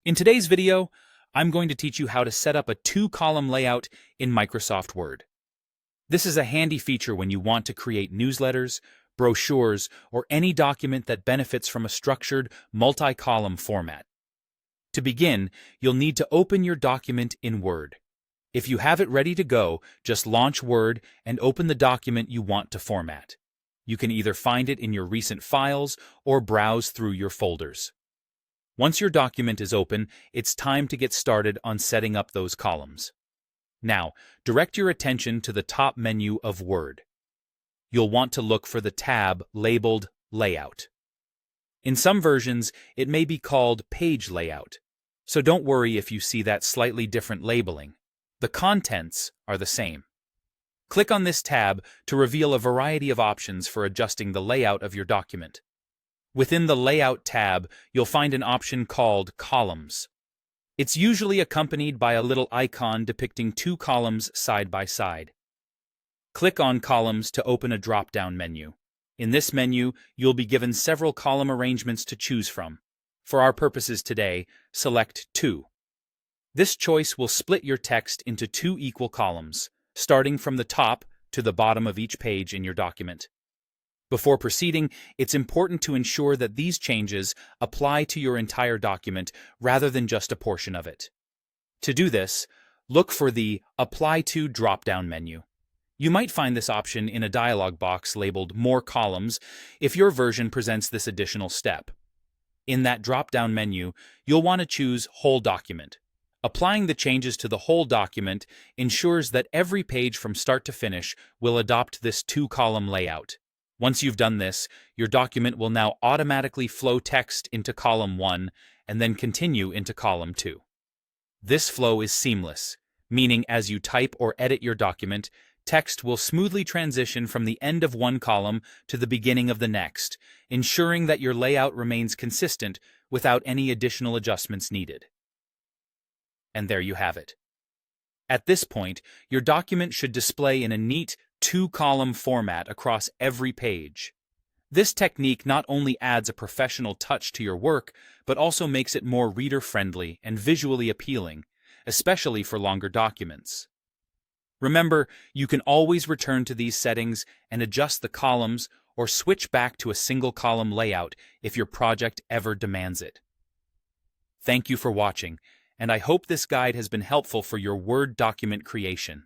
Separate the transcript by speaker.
Speaker 1: In today's video, I'm going to teach you how to set up a two-column layout in Microsoft Word. This is a handy feature when you want to create newsletters, brochures, or any document that benefits from a structured, multi-column format. To begin, you'll need to open your document in Word. If you have it ready to go, just launch Word and open the document you want to format. You can either find it in your recent files or browse through your folders. Once your document is open, it's time to get started on setting up those columns. Now, direct your attention to the top menu of Word. You'll want to look for the tab labeled Layout. In some versions, it may be called Page Layout, so don't worry if you see that slightly different labeling. The contents are the same. Click on this tab to reveal a variety of options for adjusting the layout of your document. Within the Layout tab, you'll find an option called Columns. It's usually accompanied by a little icon depicting two columns side by side. Click on Columns to open a drop-down menu. In this menu, you'll be given several column arrangements to choose from. For our purposes today, select 2. This choice will split your text into 2 equal columns, starting from the top to the bottom of each page in your document. Before proceeding, it's important to ensure that these changes apply to your entire document rather than just a portion of it. To do this, look for the Apply to drop-down menu. You might find this option in a dialog box labeled More Columns if your version presents this additional step. In that drop-down menu, you'll want to choose Whole Document. Applying the changes to the whole document ensures that every page from start to finish will adopt this two-column layout. Once you've done this, your document will now automatically flow text into column 1 and then continue into column 2. This flow is seamless, meaning as you type or edit your document, text will smoothly transition from the end of one column to the beginning of the next, ensuring that your layout remains consistent without any additional adjustments needed. And there you have it. At this point, your document should display in a neat, two-column format across every page. This technique not only adds a professional touch to your work, but also makes it more reader-friendly and visually appealing, especially for longer documents. Remember, you can always return to these settings and adjust the columns or switch back to a single-column layout if your project ever demands it. Thank you for watching, and I hope this guide has been helpful for your Word document creation.